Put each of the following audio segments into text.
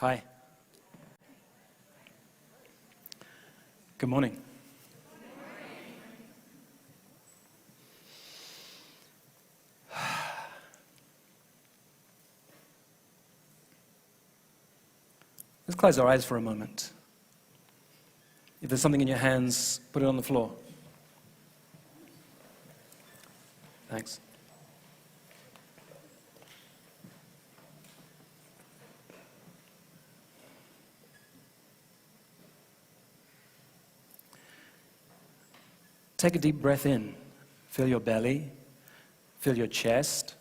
Hi. Good morning. Let's close our eyes for a moment. If there's something in your hands, put it on the floor. Thanks. Take a deep breath in. Feel your belly. Feel your chest.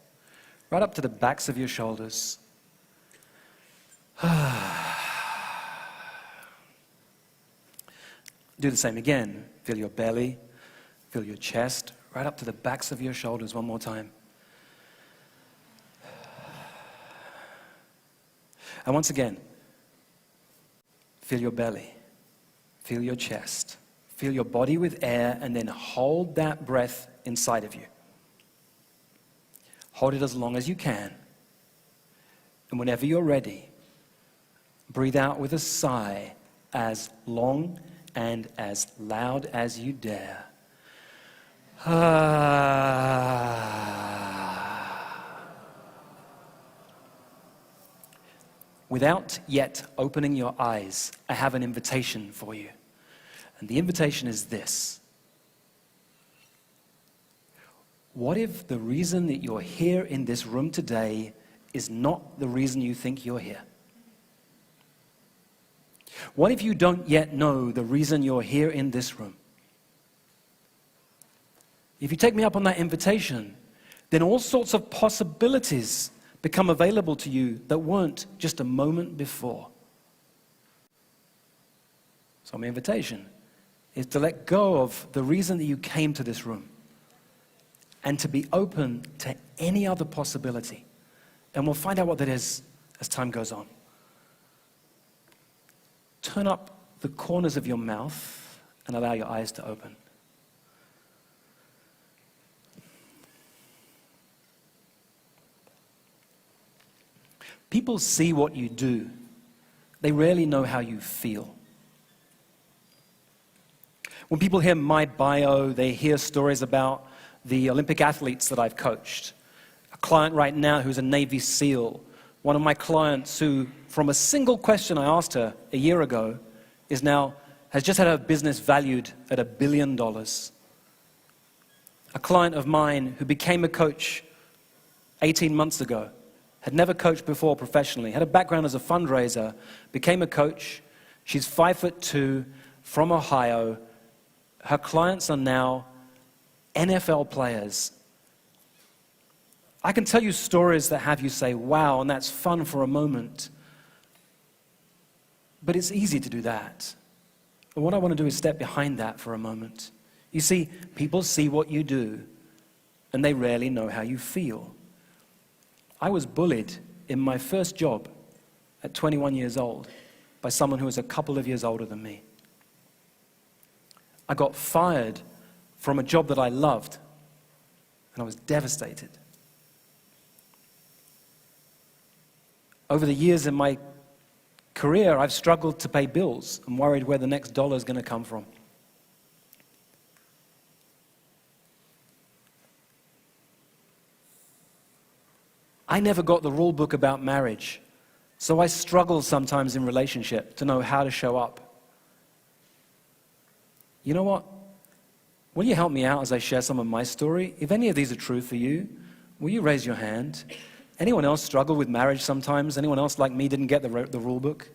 Right up to the backs of your shoulders. Do the same again. Feel your belly. Feel your chest. Right up to the backs of your shoulders one more time. And once again, feel your belly. Feel your chest. Fill your body with air and then hold that breath inside of you. Hold it as long as you can. And whenever you're ready, breathe out with a sigh as long and as loud as you dare. Without yet opening your eyes, I have an invitation for you. And the invitation is this. What if the reason that you're here in this room today is not the reason you think you're here? What if you don't yet know the reason you're here in this room? If you take me up on that invitation, then all sorts of possibilities become available to you that weren't just a moment before. So my invitation is to let go of the reason that you came to this room and to be open to any other possibility. And we'll find out what that is as time goes on. Turn up the corners of your mouth and allow your eyes to open. People see what you do. They rarely know how you feel. When people hear my bio, they hear stories about the Olympic athletes that I've coached. A client right now who's a Navy SEAL. One of my clients who, from a single question I asked her a year ago, has just had her business valued at $1 billion. A client of mine who became a coach 18 months ago, had never coached before professionally, had a background as a fundraiser, became a coach. She's 5'2", from Ohio. Her clients are now NFL players. I can tell you stories that have you say, wow, and that's fun for a moment. But it's easy to do that. And what I want to do is step behind that for a moment. You see, people see what you do, and they rarely know how you feel. I was bullied in my first job at 21 years old by someone who was a couple of years older than me. I got fired from a job that I loved, and I was devastated. Over the years in my career, I've struggled to pay bills and worried where the next dollar is going to come from. I never got the rule book about marriage, so I struggle sometimes in relationship to know how to show up. You know what? Will you help me out as I share some of my story? If any of these are true for you, will you raise your hand? Anyone else struggle with marriage sometimes? Anyone else like me didn't get the rule book?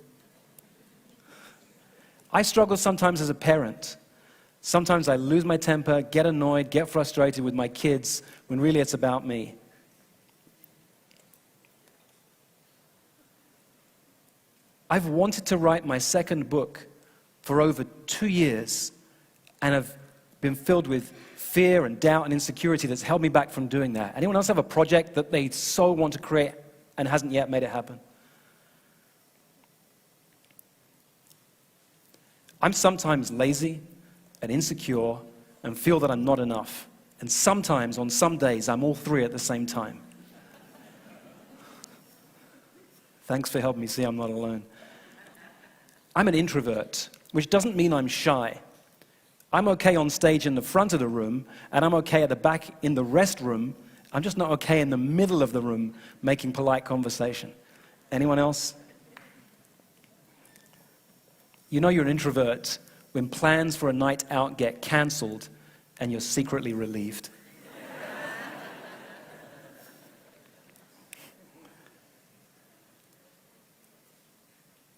I struggle sometimes as a parent. Sometimes I lose my temper, get annoyed, get frustrated with my kids, when really it's about me. I've wanted to write my second book for over 2 years, and have been filled with fear and doubt and insecurity that's held me back from doing that. Anyone else have a project that they so want to create and hasn't yet made it happen? I'm sometimes lazy and insecure and feel that I'm not enough. And sometimes, on some days, I'm all three at the same time. Thanks for helping me see I'm not alone. I'm an introvert, which doesn't mean I'm shy. I'm okay on stage in the front of the room, and I'm okay at the back in the rest room. I'm just not okay in the middle of the room making polite conversation. Anyone else? You know you're an introvert when plans for a night out get cancelled and you're secretly relieved.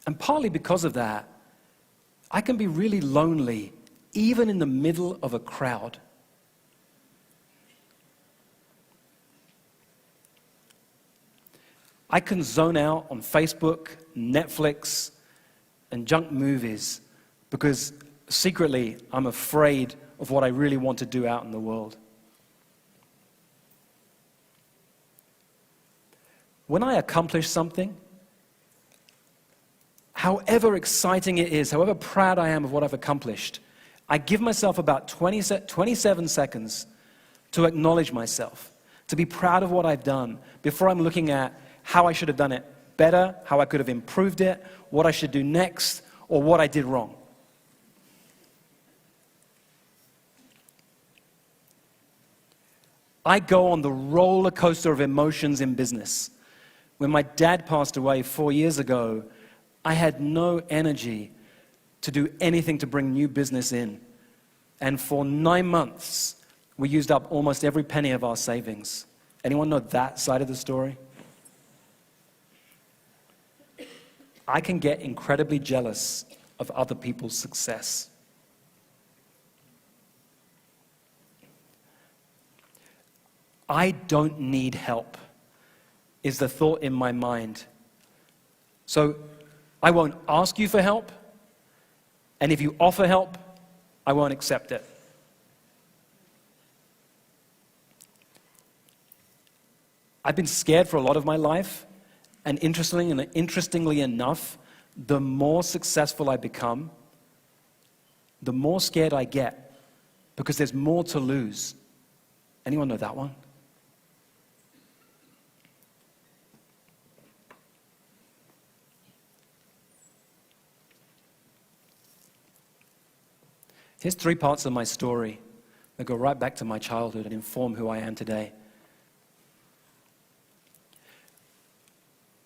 And partly because of that, I can be really lonely, even in the middle of a crowd. I can zone out on Facebook, Netflix, and junk movies because secretly I'm afraid of what I really want to do out in the world. When I accomplish something, however exciting it is, however proud I am of what I've accomplished, I give myself about 27 seconds to acknowledge myself, to be proud of what I've done before I'm looking at how I should have done it better, how I could have improved it, what I should do next, or what I did wrong. I go on the roller coaster of emotions in business. When my dad passed away 4 years ago, I had no energy to do anything to bring new business in. And for 9 months, we used up almost every penny of our savings. Anyone know that side of the story? I can get incredibly jealous of other people's success. I don't need help, is the thought in my mind. So I won't ask you for help, and if you offer help, I won't accept it. I've been scared for a lot of my life, and interestingly enough, the more successful I become, the more scared I get, because there's more to lose. Anyone know that one? Here's 3 parts of my story that go right back to my childhood and inform who I am today.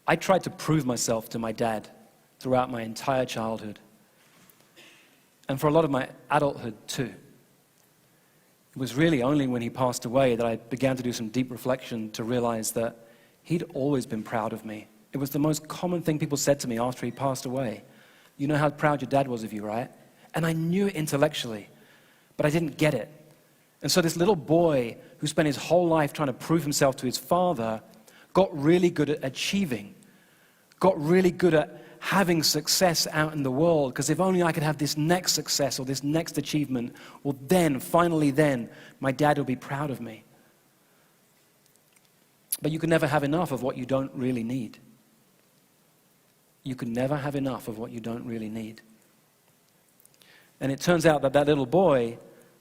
I tried to prove myself to my dad throughout my entire childhood, and for a lot of my adulthood too. It was really only when he passed away that I began to do some deep reflection to realize that he'd always been proud of me. It was the most common thing people said to me after he passed away. You know how proud your dad was of you, right? And I knew it intellectually, but I didn't get it. And so this little boy who spent his whole life trying to prove himself to his father got really good at achieving, got really good at having success out in the world, because if only I could have this next success or this next achievement, well then, finally then, my dad will be proud of me. But you can never have enough of what you don't really need. You can never have enough of what you don't really need. And it turns out that that little boy,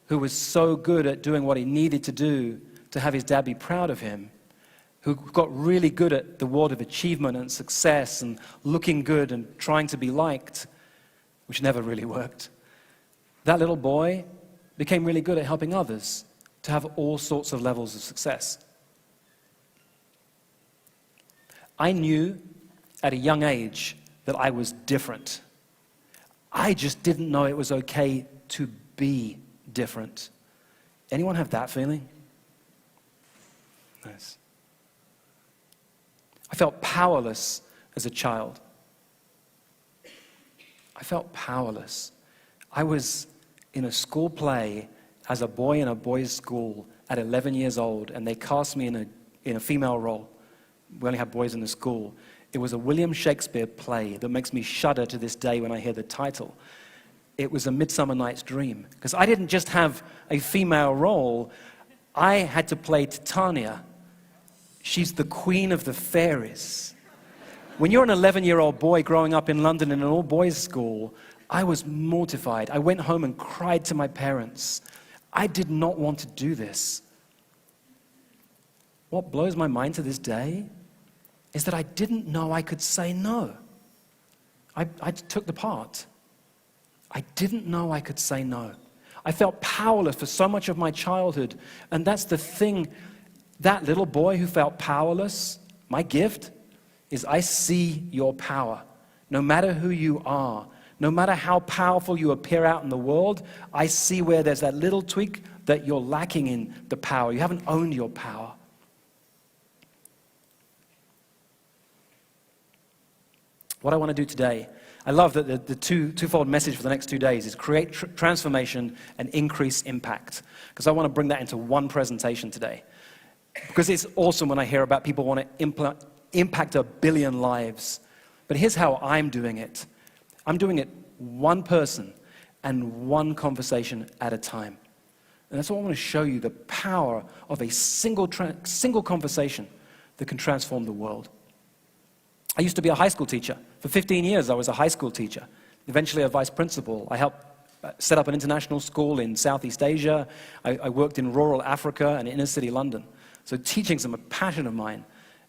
who was so good at doing what he needed to do to have his dad be proud of him, who got really good at the world of achievement and success and looking good and trying to be liked, which never really worked, that little boy became really good at helping others to have all sorts of levels of success. I knew at a young age that I was different. I just didn't know it was okay to be different. Anyone have that feeling? Nice. I felt powerless as a child. I felt powerless. I was in a school play as a boy in a boys' school at 11 years old, and they cast me in a female role. We only had boys in the school. It was a William Shakespeare play that makes me shudder to this day when I hear the title. It was A Midsummer Night's Dream, because I didn't just have a female role, I had to play Titania. She's the queen of the fairies. When you're an 11-year-old boy growing up in London in an all-boys school, I was mortified. I went home and cried to my parents. I did not want to do this. What blows my mind to this day is that I didn't know I could say no. I took the part. I didn't know I could say no. I felt powerless for so much of my childhood. And that's the thing, that little boy who felt powerless, my gift is I see your power. No matter who you are, no matter how powerful you appear out in the world, I see where there's that little tweak that you're lacking in the power. You haven't owned your power. What I want to do today, I love that the twofold message for the next 2 days is create transformation and increase impact. Because I want to bring that into one presentation today. Because it's awesome when I hear about people want to impact 1 billion lives. But here's how I'm doing it. I'm doing it one person and one conversation at a time. And that's what I want to show you, the power of a single conversation that can transform the world. I used to be a high school teacher. For 15 years, I was a high school teacher, eventually a vice principal. I helped set up an international school in Southeast Asia. I worked in rural Africa and inner city London. So teaching's a passion of mine.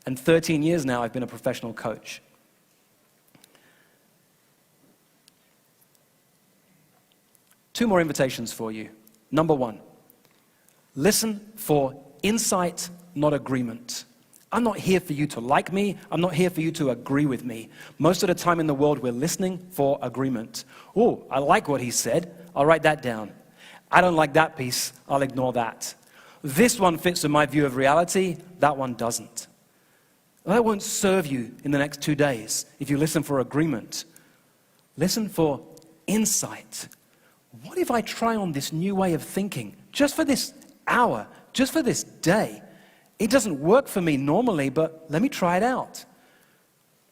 And 13 years now, I've been a professional coach. Two more invitations for you. Number one, listen for insight, not agreement. I'm not here for you to like me. I'm not here for you to agree with me. Most of the time in the world, we're listening for agreement. Oh, I like what he said. I'll write that down. I don't like that piece. I'll ignore that. This one fits with my view of reality. That one doesn't. That won't serve you in the next 2 days if you listen for agreement. Listen for insight. What if I try on this new way of thinking just for this hour, just for this day? It doesn't work for me normally, but let me try it out.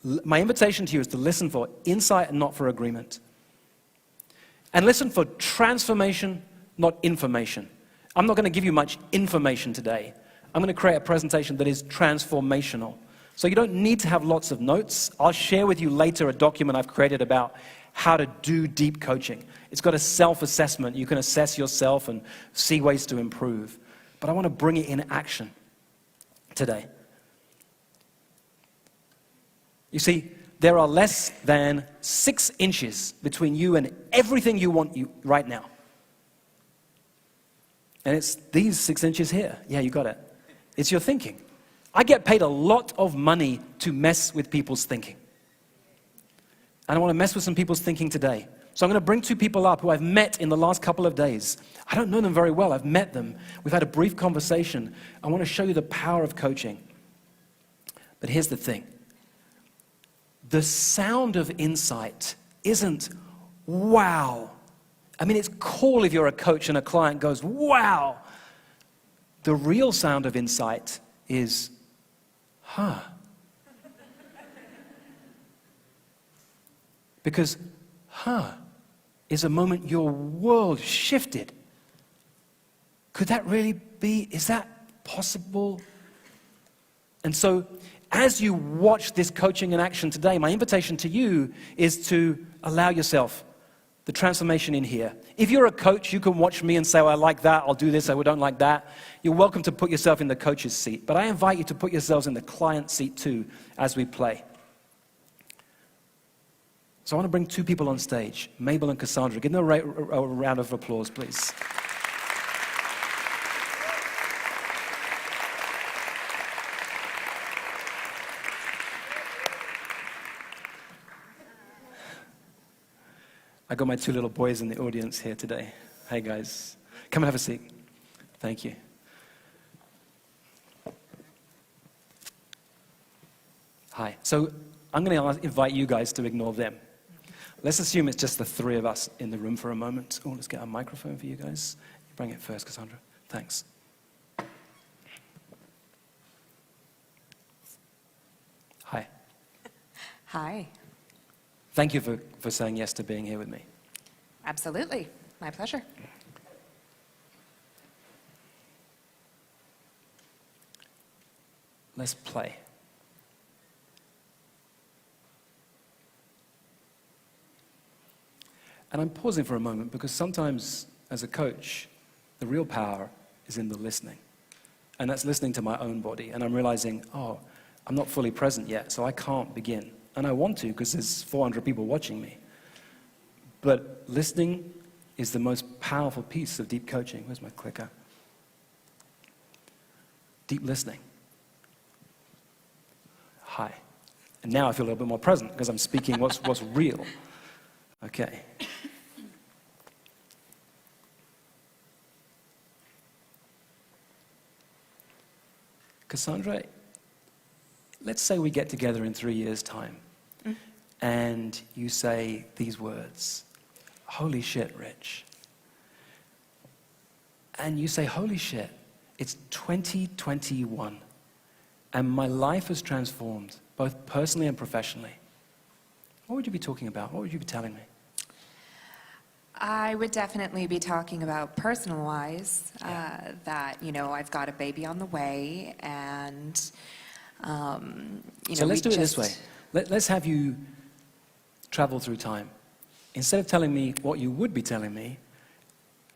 My invitation to you is to listen for insight and not for agreement. And listen for transformation, not information. I'm not going to give you much information today. I'm going to create a presentation that is transformational. So you don't need to have lots of notes. I'll share with you later a document I've created about how to do deep coaching. It's got a self-assessment. You can assess yourself and see ways to improve. But I want to bring it in action today. You see, there are less than 6 inches between you and everything you want right now. And it's these 6 inches here. Yeah, you got it. It's your thinking. I get paid a lot of money to mess with people's thinking. And I want to mess with some people's thinking today. So I'm going to bring 2 people up who I've met in the last couple of days. I don't know them very well. I've met them. We've had a brief conversation. I want to show you the power of coaching. But here's the thing. The sound of insight isn't wow. I mean, it's cool if you're a coach and a client goes, wow. The real sound of insight is, huh. Because, is a moment your world shifted. Could that really be? Is that possible? And so, as you watch this coaching in action today, my invitation to you is to allow yourself the transformation in here. If you're a coach, you can watch me and say, oh, I like that, I'll do this, I don't like that. You're welcome to put yourself in the coach's seat. But I invite you to put yourselves in the client seat too as we play. So I want to bring 2 people on stage, Mabel and Cassandra. Give them a round of applause, please. I got my 2 little boys in the audience here today. Hey, guys. Come and have a seat. Thank you. Hi. So I'm going to invite you guys to ignore them. Let's assume it's just the 3 of us in the room for a moment. Oh, let's get a microphone for you guys. Bring it first, Cassandra. Thanks. Hi. Hi. Thank you for saying yes to being here with me. Absolutely. My pleasure. Let's play. And I'm pausing for a moment because sometimes, as a coach, the real power is in the listening. And that's listening to my own body. And I'm realizing, oh, I'm not fully present yet, so I can't begin. And I want to because there's 400 people watching me. But listening is the most powerful piece of deep coaching. Where's my clicker? Deep listening. Hi. And now I feel a little bit more present because I'm speaking what's real. Okay. Cassandra, let's say we get together in 3 years' time, and you say these words, "Holy shit, Rich." And you say, "Holy shit, it's 2021, and my life has transformed, both personally and professionally." What would you be talking about? What would you be telling me? I would definitely be talking about personal-wise, that, I've got a baby on the way, and, So let's do it this way. Let's have you travel through time. Instead of telling me what you would be telling me,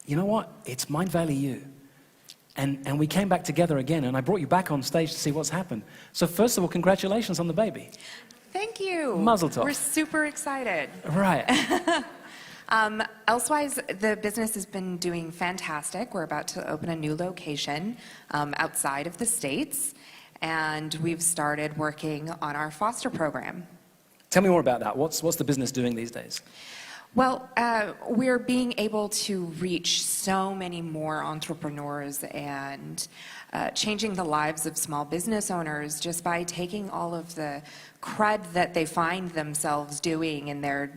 you know what? It's Mindvalley U. And we came back together again, and I brought you back on stage to see what's happened. So first of all, congratulations on the baby. Thank you. Mazel tov. We're super excited. Right. Elsewise, the business has been doing fantastic. We're about to open a new location outside of the States, and we've started working on our foster program. Tell me more about that. What's the business doing these days? Well, we're being able to reach so many more entrepreneurs and changing the lives of small business owners just by taking all of the crud that they find themselves doing in their,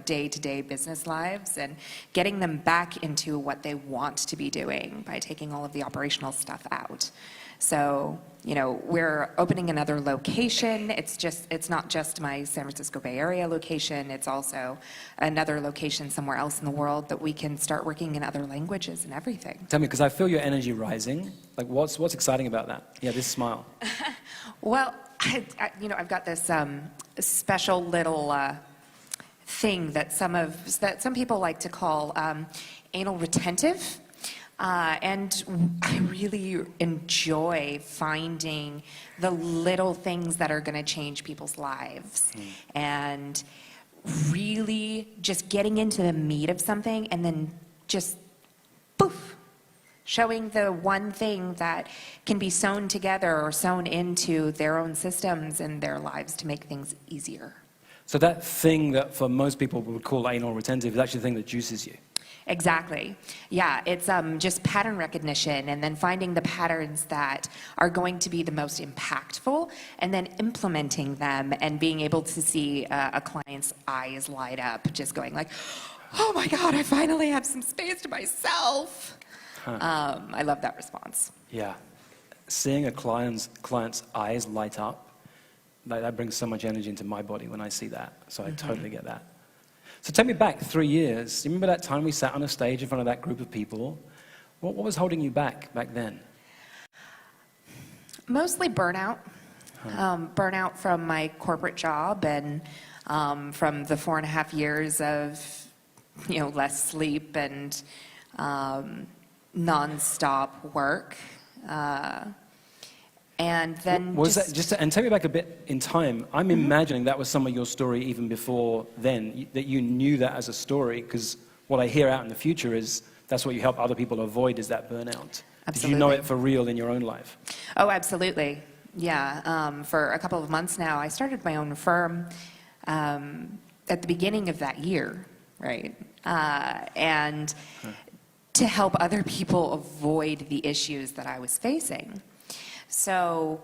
day-to-day business lives and getting them back into what they want to be doing by taking all of the operational stuff out. So, we're opening another location. It's not just my San Francisco Bay Area location. It's also another location somewhere else in the world that we can start working in other languages and everything. Tell me, because I feel your energy rising. Like, what's exciting about that? Yeah, this smile. Well, I've got this special little thing that some people like to call anal retentive. And I really enjoy finding the little things that are going to change people's lives. And really just getting into the meat of something and then just poof, showing the one thing that can be sewn together or sewn into their own systems and their lives to make things easier. So that thing that for most people would call anal retentive is actually the thing that juices you. Exactly. Yeah, it's just pattern recognition and then finding the patterns that are going to be the most impactful and then implementing them and being able to see a client's eyes light up, just going like, "Oh my God, I finally have some space to myself." I love that response. Yeah. Seeing a client's eyes light up, that brings so much energy into my body when I see that. So I totally get that. So take me back 3 years. You remember that time we sat on a stage in front of that group of people? What was holding you back then? Mostly burnout. Burnout from my corporate job and from the 4.5 years of, less sleep and nonstop work. And then and take me back a bit in time. I'm imagining that was some of your story even before then, that you knew that as a story, because what I hear out in the future is that's what you help other people avoid, is that burnout. Absolutely. Did you know it for real in your own life? Oh, absolutely. Yeah. For a couple of months now, I started my own firm at the beginning of that year, right? And to help other people avoid the issues that I was facing. So,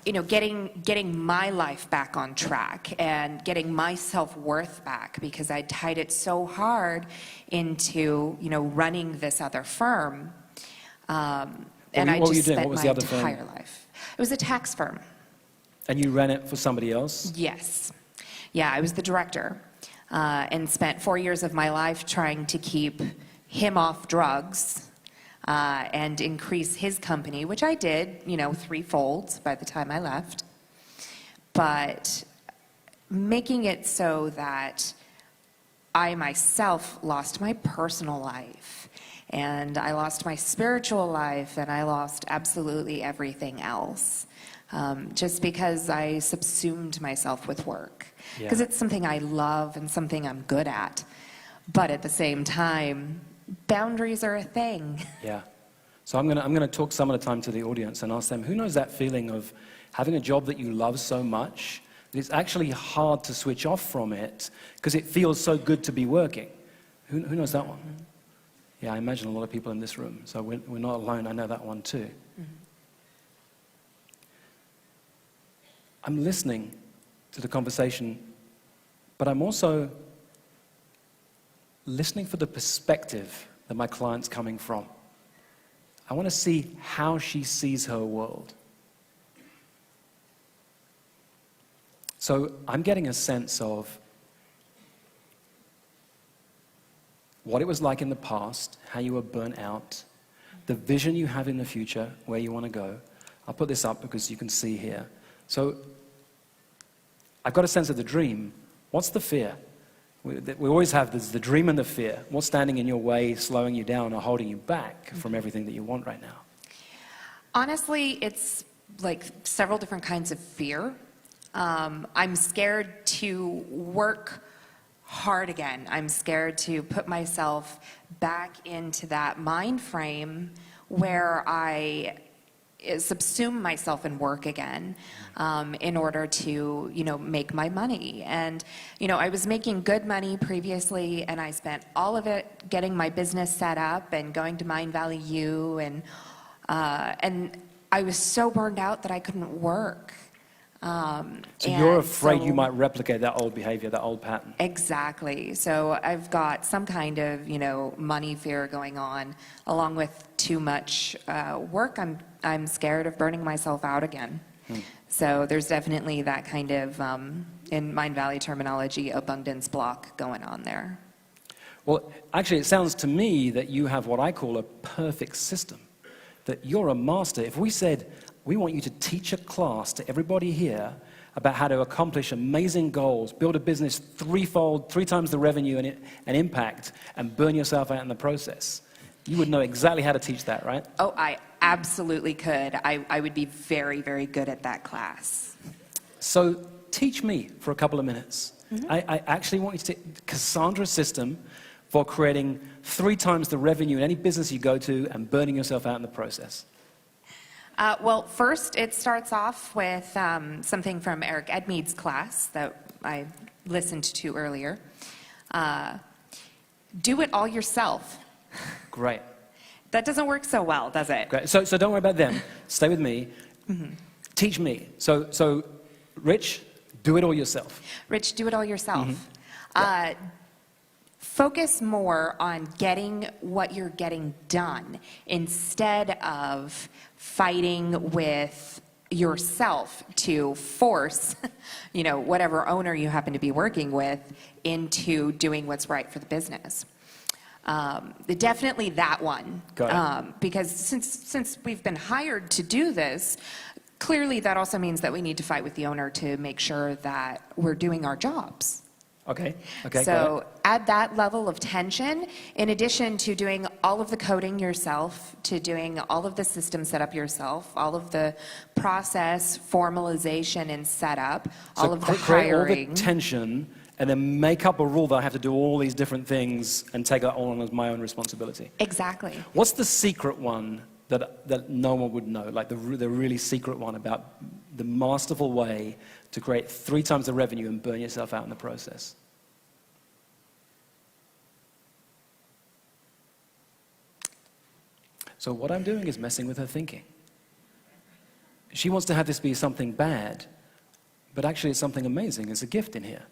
getting my life back on track and getting my self-worth back because I tied it so hard into, running this other firm. And I just spent my entire life. It was a tax firm. And you ran it for somebody else? Yes. Yeah, I was the director and spent 4 years of my life trying to keep him off drugs. And increase his company, which I did, threefold by the time I left. But making it so that I myself lost my personal life, and I lost my spiritual life, and I lost absolutely everything else. just because I subsumed myself with work. Yeah. Because it's something I love and something I'm good at. But at the same time, boundaries are a thing. Yeah. So I'm gonna talk some of the time to the audience and ask them, who knows that feeling of having a job that you love so much that it's actually hard to switch off from it because it feels so good to be working? Who knows that one? Yeah, I imagine a lot of people in this room. So we're not alone. I know that one too. I'm listening to the conversation, but I'm also listening for the perspective that my client's coming from. I want to see how she sees her world. So I'm getting a sense of what it was like in the past, how you were burnt out, the vision you have in the future, where you want to go. I'll put this up because you can see here. So I've got a sense of the dream. What's the fear? We always have the dream and the fear. What's standing in your way, slowing you down, or holding you back from everything that you want right now? Honestly, it's like several different kinds of fear. I'm scared to work hard again. I'm scared to put myself back into that mind frame where I subsume myself in work again in order to, make my money. And, I was making good money previously, and I spent all of it getting my business set up and going to Mindvalley U, and I was so burned out that I couldn't work. So you're afraid you might replicate that old behavior, that old pattern. Exactly. So I've got some kind of, money fear going on, along with too much work. I'm scared of burning myself out again. So there's definitely that kind of, in Mindvalley terminology, abundance block going on there. Well, actually, it sounds to me that you have what I call a perfect system, that you're a master. If we said, we want you to teach a class to everybody here about how to accomplish amazing goals, build a business threefold, 3 times the revenue and impact, and burn yourself out in the process. You would know exactly how to teach that, right? Oh, I absolutely could. I would be very, very good at that class. So teach me for a couple of minutes. I actually want you to take Cassandra's system for creating 3 times the revenue in any business you go to and burning yourself out in the process. Well, first it starts off with something from Eric Edmead's class that I listened to earlier. Do it all yourself. Great. That doesn't work so well, does it? Great. So don't worry about them. Stay with me. Teach me. So, Rich, do it all yourself. Rich, do it all yourself. Focus more on getting what you're getting done instead of fighting with yourself to force, whatever owner you happen to be working with into doing what's right for the business. Definitely that one. Because since we've been hired to do this, clearly that also means that we need to fight with the owner to make sure that we're doing our jobs. Okay. So add that level of tension in addition to doing all of the coding yourself, to doing all of the system setup yourself, all of the process formalization and setup, all of the create hiring. all the tension and then make up a rule that I have to do all these different things and take that all on as my own responsibility. Exactly. What's the secret one that no one would know, like the really secret one about the masterful way to create 3 times the revenue and burn yourself out in the process? So what I'm doing is messing with her thinking. She wants to have this be something bad, but actually it's something amazing. It's a gift in here.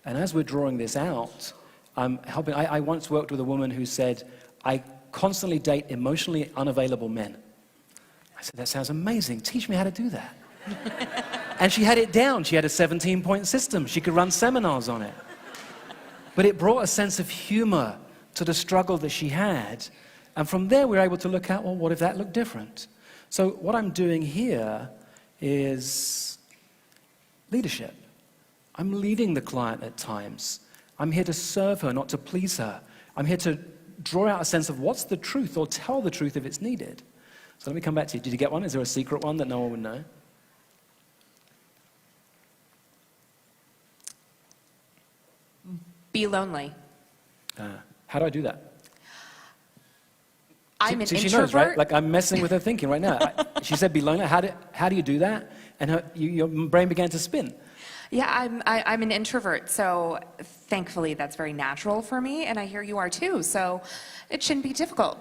And as we're drawing this out, I'm helping. I once worked with a woman who said, I constantly date emotionally unavailable men. I said, that sounds amazing. Teach me how to do that. And she had it down. She had a 17-point system. She could run seminars on it. But it brought a sense of humor to the struggle that she had. And from there, we were able to look at, well, what if that looked different? So what I'm doing here is leadership. I'm leading the client at times. I'm here to serve her, not to please her. I'm here to draw out a sense of what's the truth, or tell the truth if it's needed. So let me come back to you. Did you get one? Is there a secret one that no one would know? Be lonely. How do I do that? I'm an She introvert. knows, right? Like, I'm messing with her thinking right now. She said be lonely. How do you do that? And your brain began to spin. Yeah, I'm an introvert, so thankfully that's very natural for me, and I hear you are too, so it shouldn't be difficult.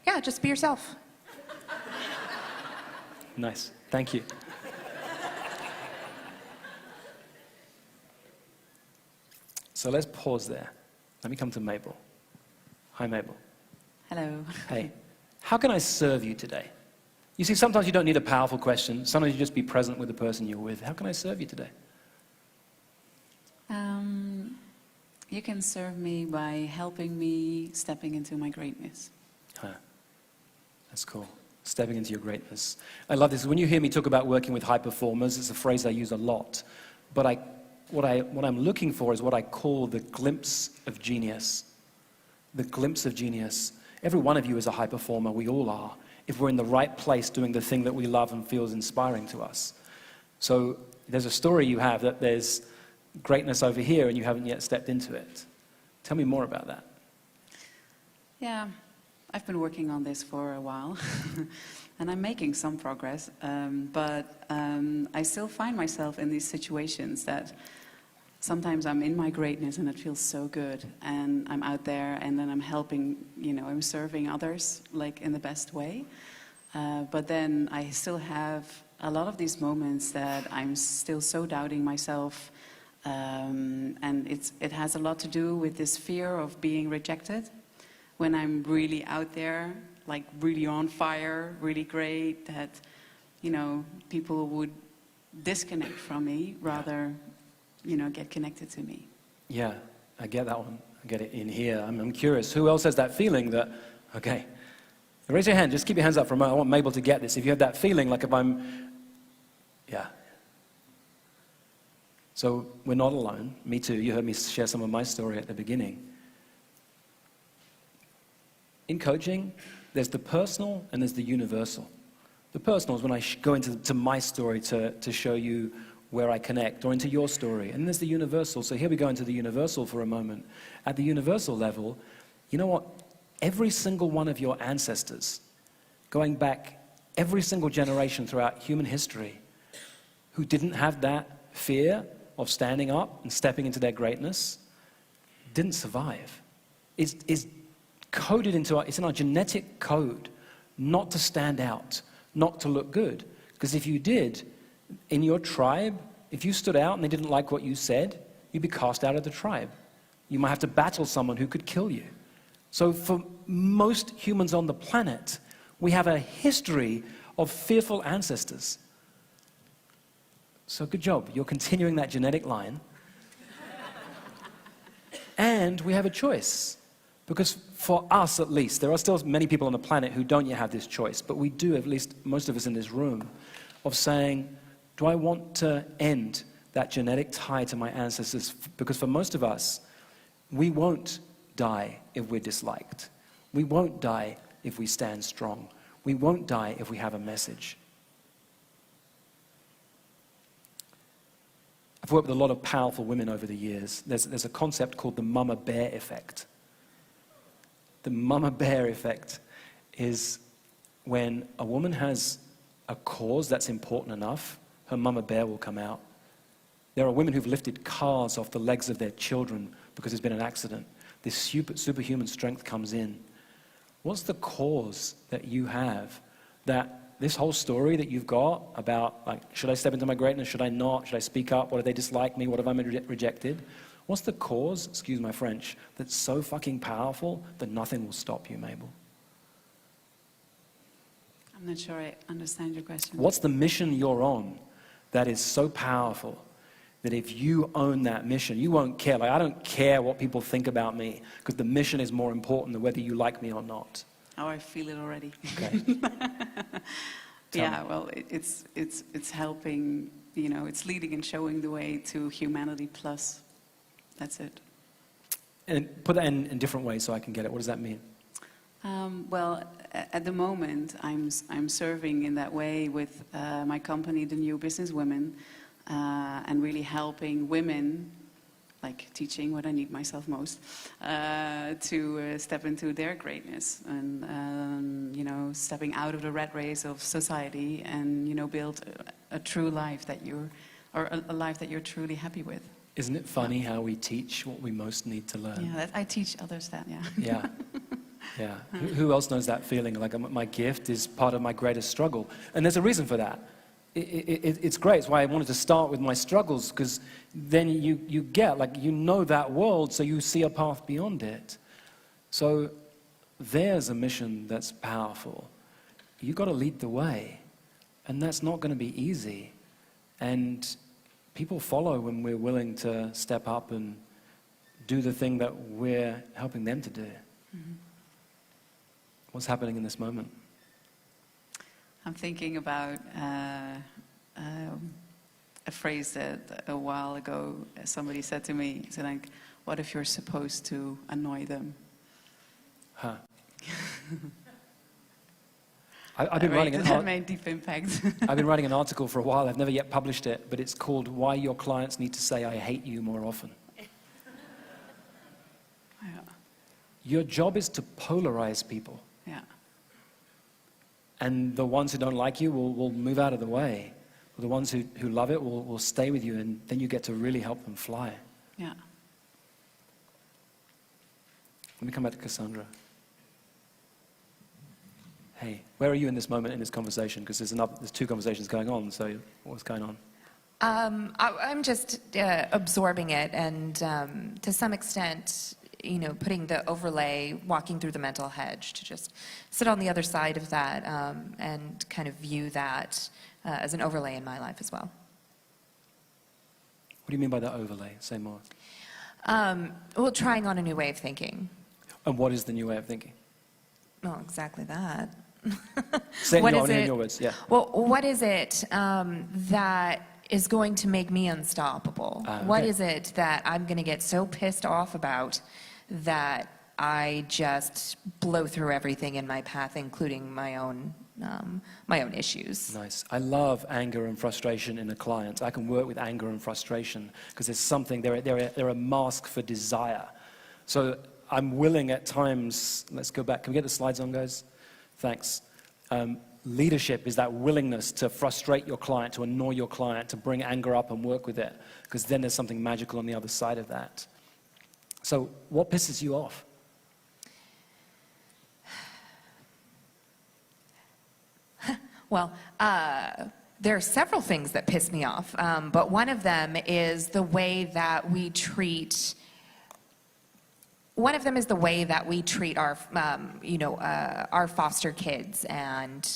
Yeah, just be yourself. Nice. Thank you. So let's pause there. Let me come to Mabel. Hi, Mabel. Hello. Hey, how can I serve you today? You see, sometimes you don't need a powerful question. Sometimes you just be present with the person you're with. How can I serve you today? You can serve me by helping me stepping into my greatness. That's cool. Stepping into your greatness. I love this. When you hear me talk about working with high performers, it's a phrase I use a lot. But what I'm looking for is what I call the glimpse of genius. The glimpse of genius. Every one of you is a high performer. We all are. If we're in the right place doing the thing that we love and feels inspiring to us. So there's a story you have that there's greatness over here and you haven't yet stepped into it. Tell me more about that. Yeah, I've been working on this for a while and I'm making some progress, but I still find myself in these situations that sometimes I'm in my greatness and it feels so good and I'm out there and then I'm helping, I'm serving others like in the best way. But then I still have a lot of these moments that I'm still so doubting myself. And it has a lot to do with this fear of being rejected. When I'm really out there, like really on fire, really great, that, people would disconnect from me rather, get connected to me. Yeah, I get that one. I get it in here. I'm curious. Who else has that feeling that, okay, raise your hand. Just keep your hands up for a moment. I want Mabel to get this. If you have that feeling, like if yeah. So we're not alone. Me too. You heard me share some of my story at the beginning. In coaching, there's the personal and there's the universal. The personal is when I go into my story to show you where I connect, or into your story. And there's the universal. So here we go into the universal for a moment. At the universal level, you know what? Every single one of your ancestors, going back every single generation throughout human history, who didn't have that fear of standing up and stepping into their greatness, didn't survive. It's coded into it's in our genetic code not to stand out, not to look good. Because if you did, in your tribe, if you stood out and they didn't like what you said, you'd be cast out of the tribe. You might have to battle someone who could kill you. So for most humans on the planet, we have a history of fearful ancestors. So good job. You're continuing that genetic line. And we have a choice. Because for us, at least, there are still many people on the planet who don't yet have this choice, but we do, at least most of us in this room, of saying, do I want to end that genetic tie to my ancestors? Because for most of us, we won't die if we're disliked. We won't die if we stand strong. We won't die if we have a message. I've worked with a lot of powerful women over the years. There's a concept called the mama bear effect. The mama bear effect is when a woman has a cause that's important enough, her mama bear will come out. There are women who've lifted cars off the legs of their children because there's been an accident. This superhuman strength comes in. What's the cause that you have that this whole story that you've got about, like, should I step into my greatness? Should I not? Should I speak up? What if they dislike me? What if I'm rejected? What's the cause, excuse my French, that's so fucking powerful that nothing will stop you, Mabel? I'm not sure I understand your question. What's the mission you're on that is so powerful that if you own that mission, you won't care. Like, I don't care what people think about me because the mission is more important than whether you like me or not. Oh, I feel it already. Okay. Yeah, well, it's helping, it's leading and showing the way to humanity plus. That's it. And put that in different ways so I can get it. What does that mean? Well, at the moment, I'm serving in that way with my company, the New Business Women, and really helping women, like like teaching when I need myself most, to step into their greatness and, you know, stepping out of the rat race of society and, you know, build a true life that a life that you're truly happy with. Isn't it funny how we teach what we most need to learn? Yeah, I teach others that, yeah. Yeah. Yeah. Who else knows that feeling? Like my gift is part of my greatest struggle. And there's a reason for that. It's great. It's why I wanted to start with my struggles, because then you get, like, you know that world, so you see a path beyond it. So there's a mission that's powerful. You've got to lead the way. And that's not going to be easy. And people follow when we're willing to step up and do the thing that we're helping them to do. Mm-hmm. What's happening in this moment? I'm thinking about a phrase that a while ago somebody said to me. It's like, what if you're supposed to annoy them? Huh. I've been writing that made deep impact. I've been writing an article for a while. I've never yet published it, but it's called "Why Your Clients Need to Say I Hate You More Often." Yeah. Your job is to polarize people. Yeah. And the ones who don't like you will move out of the way. The ones who love it will stay with you, and then you get to really help them fly. Yeah. Let me come back to Cassandra. Hey, where are you in this moment in this conversation? Because there's two conversations going on, so what's going on? I'm just absorbing it, and to some extent, you know, putting the overlay, walking through the mental hedge, to just sit on the other side of that and kind of view that as an overlay in my life as well. What do you mean by that overlay? Say more. Well, trying on a new way of thinking. And what is the new way of thinking? Well, exactly that. Say it in your words, yeah. Well, what is it that is going to make me unstoppable? Okay. What is it that I'm going to get so pissed off about that I just blow through everything in my path, including my own issues? Nice. I love anger and frustration in a client. I can work with anger and frustration because there's something, they're a mask for desire. So I'm willing at times, let's go back. Can we get the slides on, guys? Thanks. Leadership is that willingness to frustrate your client, to annoy your client, to bring anger up and work with it, because then there's something magical on the other side of that. So what pisses you off? Well, there are several things that piss me off, but one of them is the way that we treat. One of them is the way that we treat our, our foster kids, and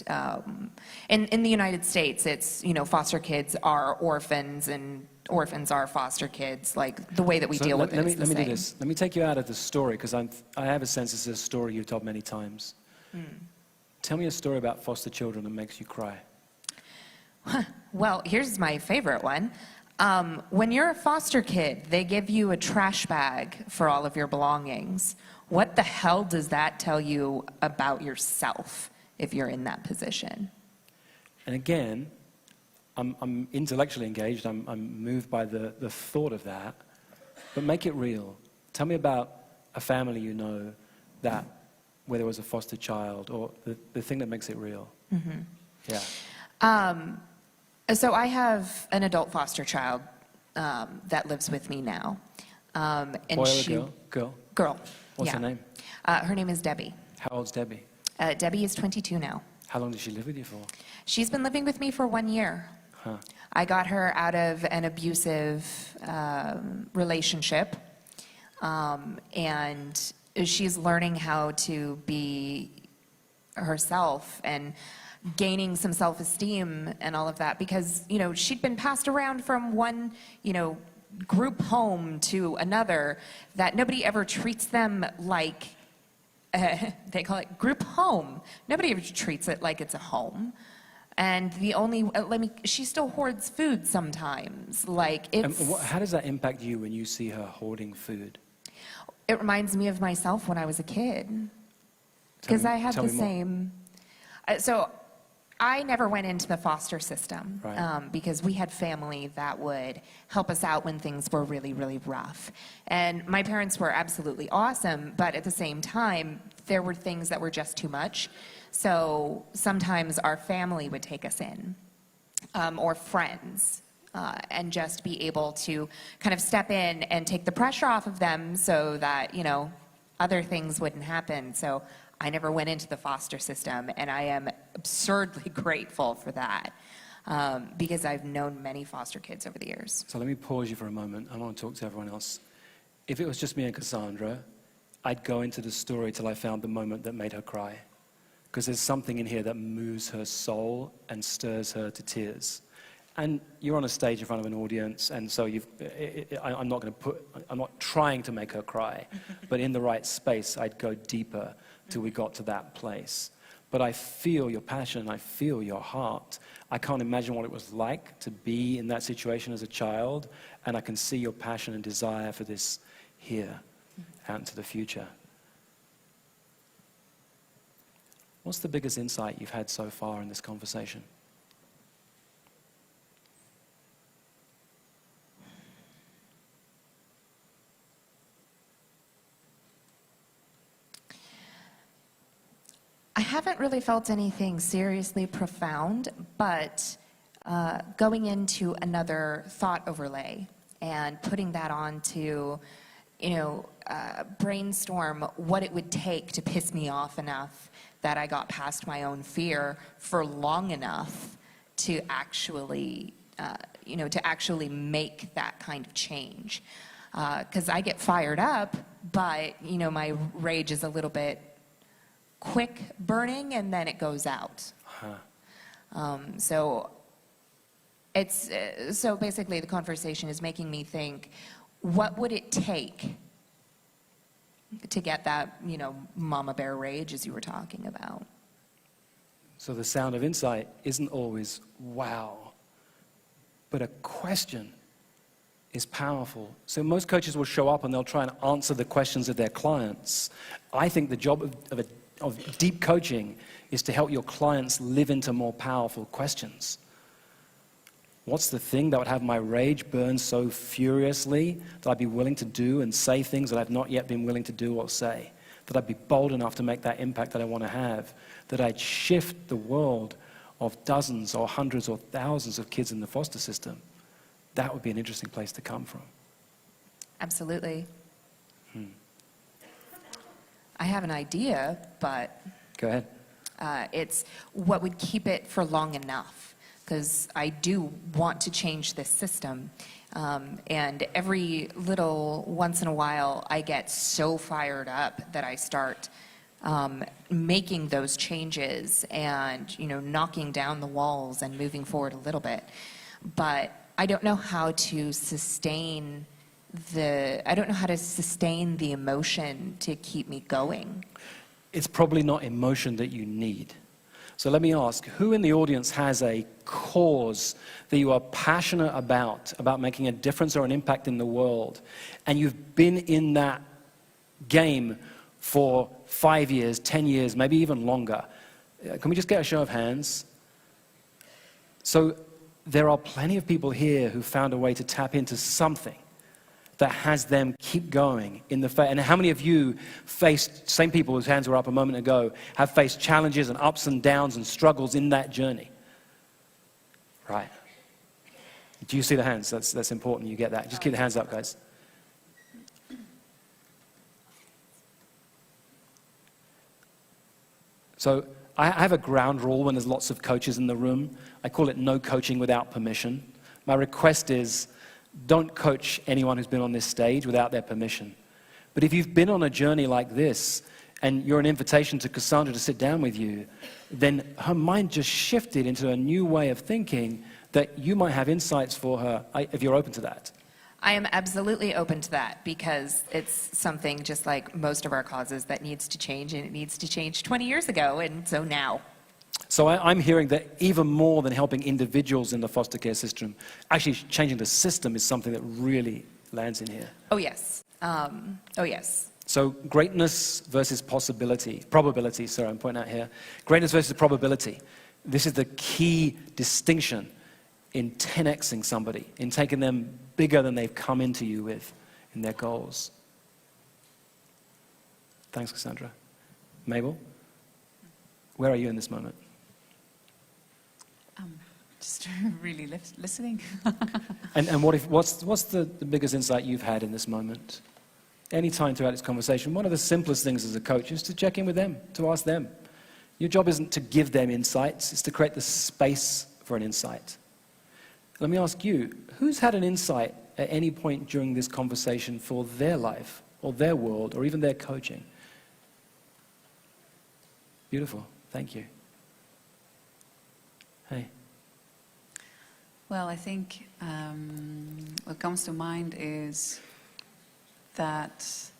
in the United States, it's, you know, foster kids are orphans and orphans are foster kids. Like the way that we deal with it is the same. Let me do this. Let me take you out of the story, because I have a sense this is a story you've told many times. Tell me a story about foster children that makes you cry. Well, here's my favorite one. When you're a foster kid, they give you a trash bag for all of your belongings. What the hell does that tell you about yourself if you're in that position? And again, I'm intellectually engaged. I'm moved by the thought of that. But make it real. Tell me about a family you know that where there was a foster child, or the thing that makes it real. Mm-hmm. Yeah. So I have an adult foster child that lives with me now. And boy or girl? Girl. Girl. What's her name? Her name is Debbie. How old's Debbie? Debbie is 22 now. How long did she live with you for? She's been living with me for 1 year. Huh. I got her out of an abusive relationship, and she's learning how to be herself and gaining some self-esteem and all of that, because, you know, she'd been passed around from one, you know, group home to another, that nobody ever treats them like, they call it group home. Nobody ever treats it like it's a home. And the only, she still hoards food sometimes. Like, it's... And how does that impact you when you see her hoarding food? It reminds me of myself when I was a kid. Because I had the same... So I never went into the foster system Right. because we had family that would help us out when things were really, really rough. And my parents were absolutely awesome, but at the same time, there were things that were just too much. So sometimes our family would take us in, or friends, and just be able to kind of step in and take the pressure off of them so that, you know, other things wouldn't happen. So I never went into the foster system, and I am absurdly grateful for that, because I've known many foster kids over the years. So let me pause you for a moment. I want to talk to everyone else. If it was just me and Cassandra, I'd go into the story till I found the moment that made her cry. Because there's something in here that moves her soul and stirs her to tears. And you're on a stage in front of an audience, and so I'm not trying to make her cry, but in the right space, I'd go deeper till we got to that place. But I feel your passion, I feel your heart. I can't imagine what it was like to be in that situation as a child, and I can see your passion and desire for this here, out into the future. What's the biggest insight you've had so far in this conversation? I haven't really felt anything seriously profound, but going into another thought overlay and putting that on to, you know, brainstorm what it would take to piss me off enough that I got past my own fear for long enough to actually, to actually make that kind of change. Because I get fired up, but, you know, my rage is a little bit quick burning, and then it goes out. So basically the conversation is making me think, what would it take to get that, you know, mama bear rage as you were talking about? So the sound of insight isn't always wow, but a question is powerful. So most coaches will show up and they'll try and answer the questions of their clients. I think the job of deep coaching is to help your clients live into more powerful questions. What's the thing that would have my rage burn so furiously that I'd be willing to do and say things that I've not yet been willing to do or say? That I'd be bold enough to make that impact that I want to have? That I'd shift the world of dozens or hundreds or thousands of kids in the foster system? That would be an interesting place to come from. Absolutely. I have an idea, but Go ahead. it's what would keep it for long enough, because I do want to change this system. And every little once in a while, I get so fired up that I start making those changes and, you know, knocking down the walls and moving forward a little bit. But I don't know how to sustain the emotion to keep me going. It's probably not emotion that you need. So let me ask, who in the audience has a cause that you are passionate about making a difference or an impact in the world, and you've been in that game for 5 years, 10 years, maybe even longer? Can we just get a show of hands? So there are plenty of people here who found a way to tap into something that has them keep going in the face. And how many of you faced, same people whose hands were up a moment ago, have faced challenges and ups and downs and struggles in that journey? Right. Do you see the hands? That's important, you get that. Just keep the hands up, guys. So I have a ground rule when there's lots of coaches in the room. I call it no coaching without permission. My request is, don't coach anyone who's been on this stage without their permission. But if you've been on a journey like this, and you're an invitation to Cassandra to sit down with you, then her mind just shifted into a new way of thinking that you might have insights for her, if you're open to that. I am absolutely open to that, because it's something just like most of our causes that needs to change, and it needs to change 20 years ago, and so now. So I'm hearing that even more than helping individuals in the foster care system, actually changing the system is something that really lands in here. Oh, yes. Oh, yes. So greatness versus probability, sorry, I'm pointing out here. Greatness versus probability. This is the key distinction in 10xing somebody, in taking them bigger than they've come into you with in their goals. Thanks, Cassandra. Mabel, where are you in this moment? Just really listening. And what's the biggest insight you've had in this moment? Any time throughout this conversation, one of the simplest things as a coach is to check in with them, to ask them. Your job isn't to give them insights, it's to create the space for an insight. Let me ask you, who's had an insight at any point during this conversation for their life, or their world, or even their coaching? Beautiful, thank you. Hey. Well, I think what comes to mind is that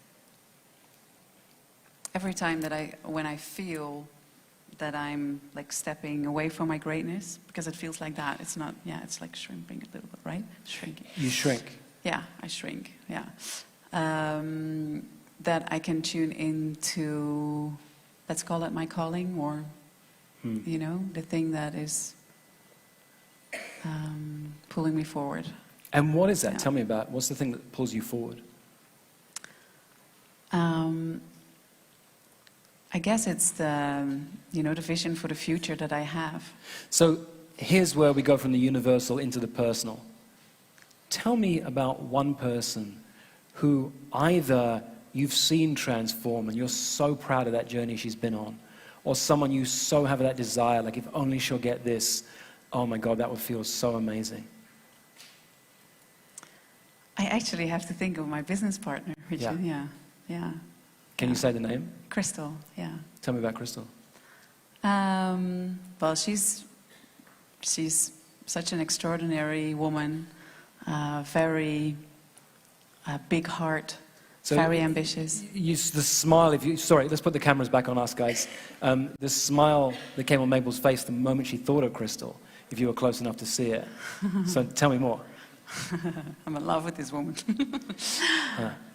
every time that when I feel that I'm like stepping away from my greatness, because it feels like that, it's not, yeah, it's like shrinking a little bit, right? Shrinking. You shrink. Yeah, I shrink, yeah. That I can tune into, let's call it my calling, or, you know, the thing that is pulling me forward. And what is that? Yeah. Tell me about, what's the thing that pulls you forward? I guess it's the, you know, the vision for the future that I have. So here's where we go from the universal into the personal. Tell me about one person who either you've seen transform and you're so proud of that journey she's been on, or someone you so have that desire, like if only she'll get this, oh my God, that would feel so amazing. I actually have to think of my business partner, Richard. Yeah. Can you say the name? Crystal, yeah. Tell me about Crystal. Well, she's such an extraordinary woman, very big heart, So very ambitious. The smile, sorry, let's put the cameras back on us, guys. The smile that came on Mabel's face the moment she thought of Crystal, if you were close enough to see it. So tell me more. I'm in love with this woman.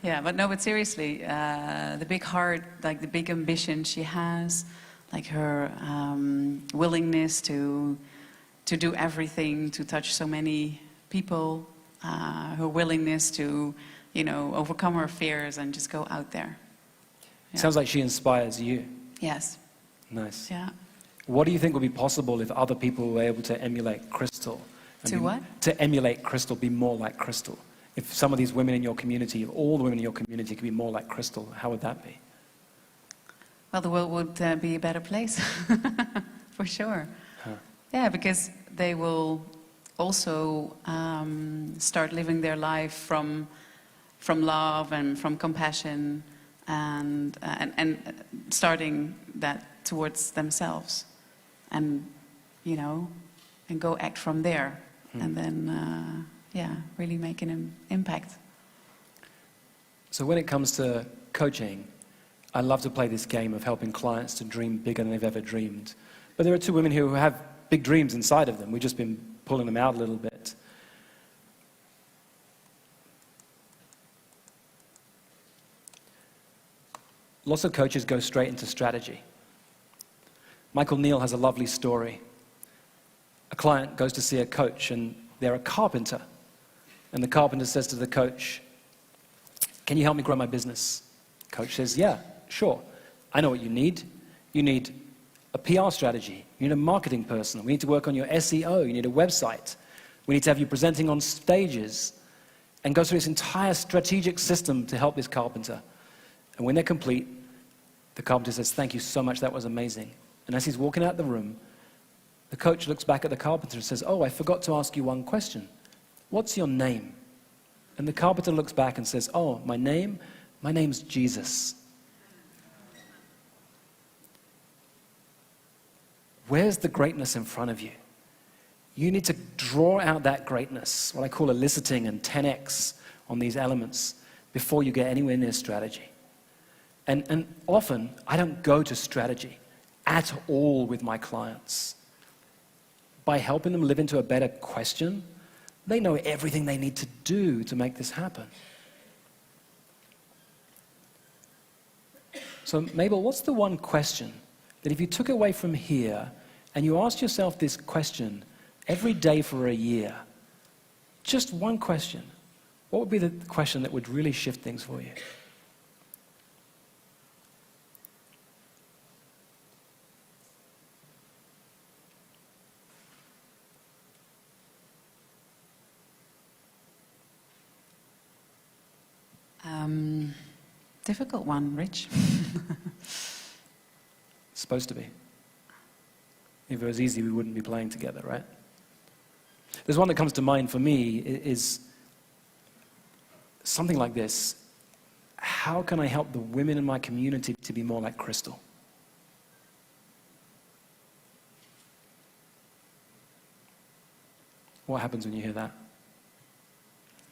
Yeah, but seriously, the big heart, like the big ambition she has, like her willingness to do everything, to touch so many people, her willingness to, you know, overcome her fears and just go out there. Yeah. Sounds like she inspires you. Yes. Nice. Yeah. What do you think would be possible if other people were able to emulate Crystal? To emulate Crystal, be more like Crystal. If some of these women in your community, if all the women in your community could be more like Crystal, how would that be? Well, the world would be a better place, for sure. Huh. Yeah, because they will also start living their life from love and from compassion, and starting that towards themselves, and you know, and go act from there, and then really make an impact. So when it comes to coaching, I love to play this game of helping clients to dream bigger than they've ever dreamed. But there are two women here who have big dreams inside of them. We've just been pulling them out a little bit. Lots of coaches go straight into strategy. Michael Neal has a lovely story. A client goes to see a coach, and they're a carpenter. And the carpenter says to the coach, "Can you help me grow my business?" Coach says, "Yeah, sure. I know what you need. You need a PR strategy. You need a marketing person. We need to work on your SEO. You need a website. We need to have you presenting on stages." And goes through this entire strategic system to help this carpenter. And when they're complete, the carpenter says, "Thank you so much, that was amazing." And as he's walking out the room, the coach looks back at the carpenter and says, "Oh, I forgot to ask you one question. What's your name?" And the carpenter looks back and says, "Oh, my name's Jesus." Where's the greatness in front of you? You need to draw out that greatness, what I call eliciting and 10x on these elements before you get anywhere near strategy. And often, I don't go to strategy at all with my clients. By helping them live into a better question, they know everything they need to do to make this happen. So Mabel, what's the one question that if you took away from here and you ask yourself this question every day for a year, just one question, what would be the question that would really shift things for you? Difficult one, Rich. It's supposed to be. If it was easy, we wouldn't be playing together, right? There's one that comes to mind for me is something like this. How can I help the women in my community to be more like Crystal? What happens when you hear that?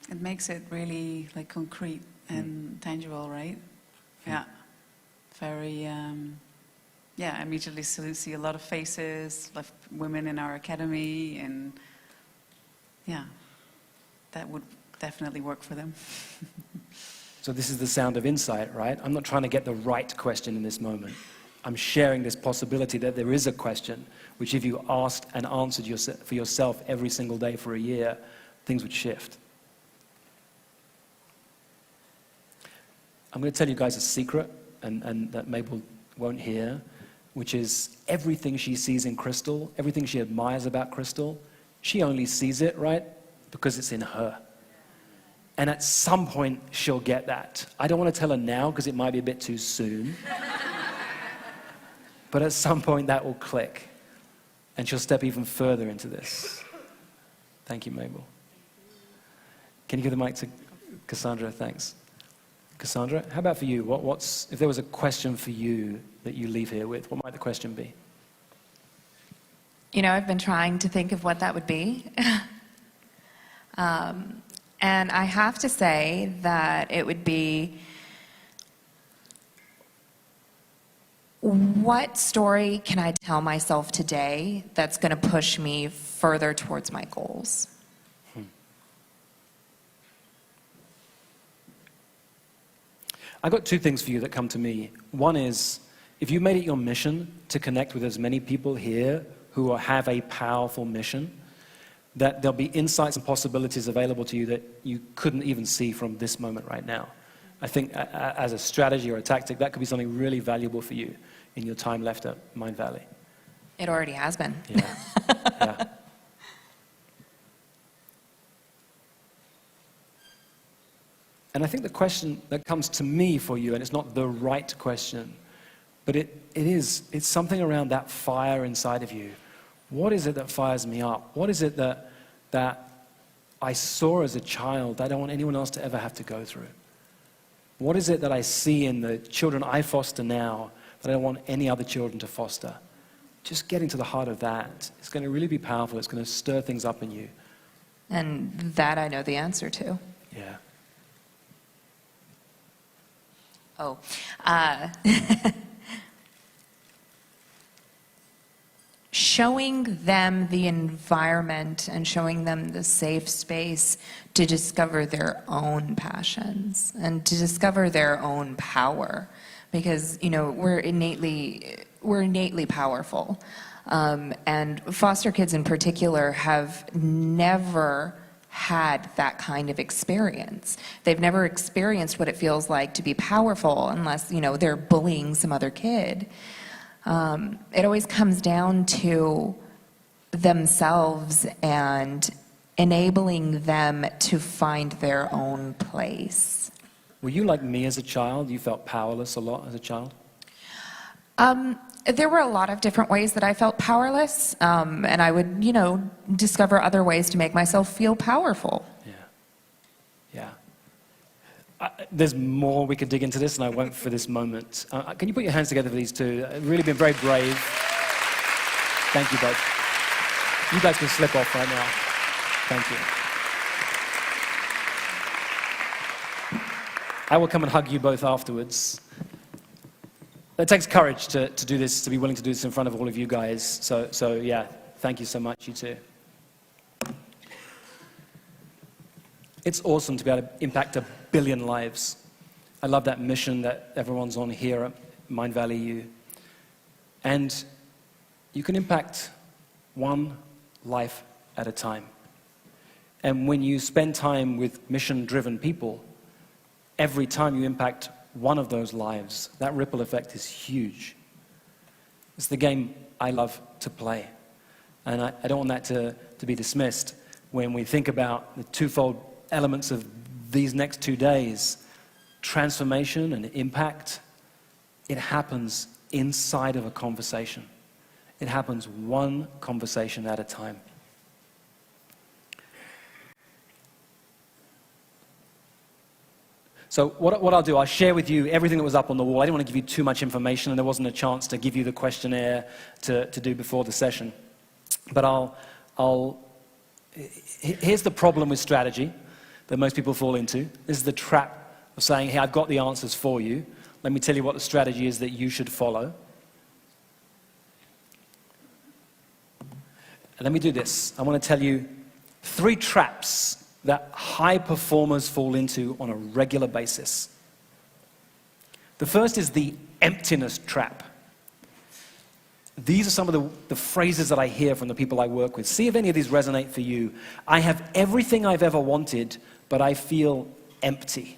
It makes it really like concrete and tangible, right? Yeah. Very, I immediately see a lot of faces, of women in our academy, and yeah, that would definitely work for them. So this is the sound of insight, right? I'm not trying to get the right question in this moment. I'm sharing this possibility that there is a question, which if you asked and answered for yourself every single day for a year, things would shift. I'm going to tell you guys a secret, and that Mabel won't hear, which is everything she sees in Crystal, everything she admires about Crystal, she only sees it, right, because it's in her. And at some point, she'll get that. I don't want to tell her now because it might be a bit too soon. But at some point, that will click. And she'll step even further into this. Thank you, Mabel. Can you give the mic to Cassandra? Thanks. Cassandra, how about for you? If there was a question for you that you leave here with, what might the question be? You know, I've been trying to think of what that would be. And I have to say that it would be, what story can I tell myself today that's going to push me further towards my goals? I got two things for you that come to me. One is, if you made it your mission to connect with as many people here who have a powerful mission, that there'll be insights and possibilities available to you that you couldn't even see from this moment right now. I think as a strategy or a tactic, that could be something really valuable for you in your time left at Mindvalley. It already has been. Yeah. Yeah. And I think the question that comes to me for you, and it's not the right question, but it's something around that fire inside of you. What is it that fires me up? What is it that I saw as a child that I don't want anyone else to ever have to go through? What is it that I see in the children I foster now that I don't want any other children to foster? Just getting to the heart of that is going to really be powerful. It's going to stir things up in you. And that I know the answer to. Yeah. Oh. Showing them the environment and showing them the safe space to discover their own passions and to discover their own power, because we're innately powerful, and foster kids in particular have never had that kind of experience. They've never experienced what it feels like to be powerful unless they're bullying some other kid. It always comes down to themselves and enabling them to find their own place. Were you like me as a child? You felt powerless a lot as a child? There were a lot of different ways that I felt powerless, and I would, discover other ways to make myself feel powerful. Yeah. There's more we could dig into this, and I won't for this moment. Can you put your hands together for these two? Really been very brave. Thank you both. You guys can slip off right now. Thank you. I will come and hug you both afterwards. It takes courage to do this, to be willing to do this in front of all of you guys. So yeah, thank you so much, you two. It's awesome to be able to impact 1 billion lives. I love that mission that everyone's on here at Mindvalley U. And You can impact one life at a time. And when you spend time with mission-driven people, every time you impact one of those lives, that ripple effect is huge. It's the game I love to play. And I don't want that to be dismissed when we think about the twofold elements of these next 2 days. Transformation and impact, it happens inside of a conversation. It happens one conversation at a time. So what I'll do, I'll share with you everything that was up on the wall. I didn't want to give you too much information, and there wasn't a chance to give you the questionnaire to do before the session. But here's the problem with strategy that most people fall into. This is the trap of saying, hey, I've got the answers for you. Let me tell you what the strategy is that you should follow. And let me do this. I want to tell you 3 traps that high performers fall into on a regular basis. The first is the emptiness trap. These are some of the phrases that I hear from the people I work with. See if any of these resonate for you. I have everything I've ever wanted, but I feel empty.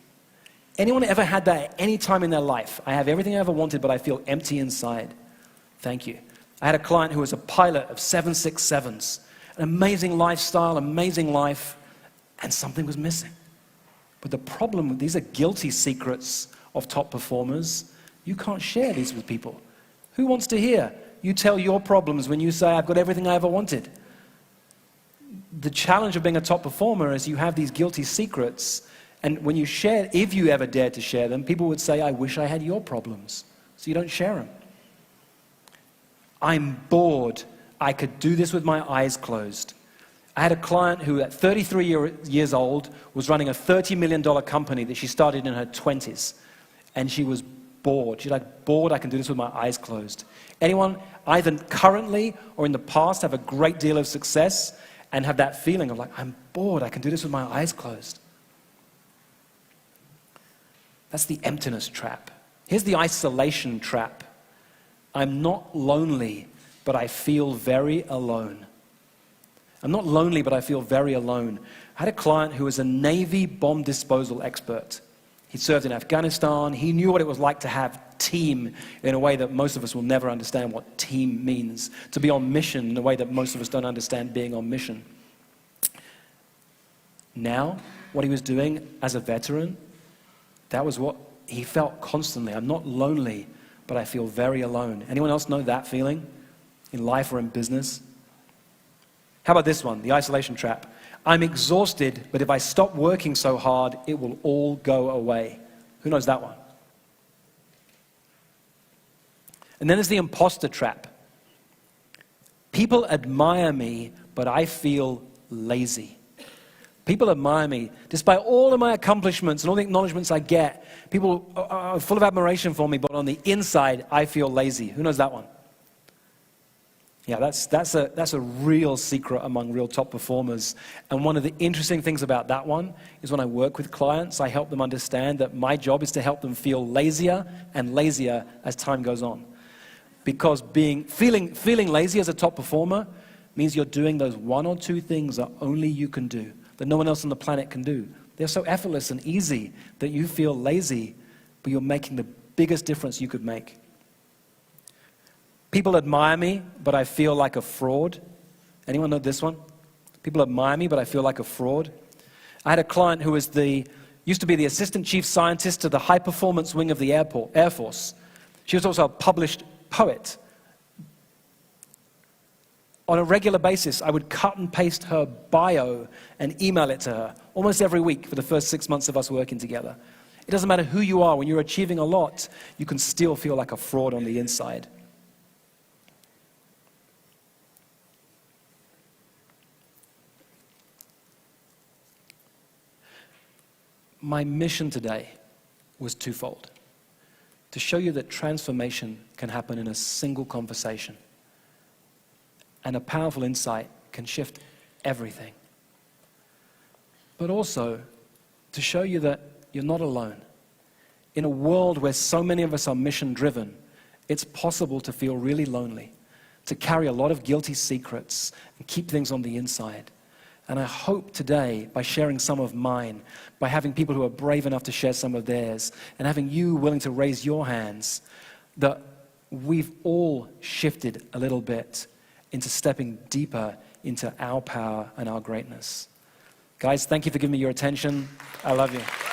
Anyone ever had that at any time in their life? I have everything I ever wanted, but I feel empty inside. Thank you. I had a client who was a pilot of 767s. An amazing lifestyle, amazing life, and something was missing. But the problem with these are guilty secrets of top performers. You can't share these with people. Who wants to hear you tell your problems when you say, I've got everything I ever wanted? The challenge of being a top performer is you have these guilty secrets, and when you share, if you ever dared to share them, people would say, I wish I had your problems. So you don't share them. I'm bored. I could do this with my eyes closed. I had a client who at 33 years old was running a $30 million company that she started in her 20s. And she was bored. She's like, bored, I can do this with my eyes closed. Anyone, either currently or in the past, have a great deal of success and have that feeling of like, I'm bored, I can do this with my eyes closed. That's the emptiness trap. Here's the isolation trap. I'm not lonely, but I feel very alone. I'm not lonely, but I feel very alone. I had a client who was a Navy bomb disposal expert. He served in Afghanistan. He knew what it was like to have team in a way that most of us will never understand what team means. To be on mission in a way that most of us don't understand being on mission. Now, what he was doing as a veteran, that was what he felt constantly. I'm not lonely, but I feel very alone. Anyone else know that feeling in life or in business? How about this one, the isolation trap? I'm exhausted, but if I stop working so hard, it will all go away. Who knows that one? And then there's the imposter trap. People admire me, but I feel lazy. People admire me. Despite all of my accomplishments and all the acknowledgements I get, people are full of admiration for me, but on the inside, I feel lazy. Who knows that one? Yeah, that's a real secret among real top performers. And one of the interesting things about that one is when I work with clients, I help them understand that my job is to help them feel lazier and lazier as time goes on. Because feeling lazy as a top performer means you're doing those 1 or 2 things that only you can do, that no one else on the planet can do. They're so effortless and easy that you feel lazy, but you're making the biggest difference you could make. People admire me, but I feel like a fraud. Anyone know this one? People admire me, but I feel like a fraud. I had a client who was used to be the assistant chief scientist to the high performance wing of the Air Force. She was also a published poet. On a regular basis, I would cut and paste her bio and email it to her almost every week for the first 6 months of us working together. It doesn't matter who you are, when you're achieving a lot, you can still feel like a fraud on the inside. My mission today was twofold. To show you that transformation can happen in a single conversation. And a powerful insight can shift everything. But also to show you that you're not alone. In a world where so many of us are mission-driven, it's possible to feel really lonely. to carry a lot of guilty secrets and keep things on the inside. And I hope today, by sharing some of mine, by having people who are brave enough to share some of theirs, and having you willing to raise your hands, that we've all shifted a little bit into stepping deeper into our power and our greatness. Guys, thank you for giving me your attention. I love you.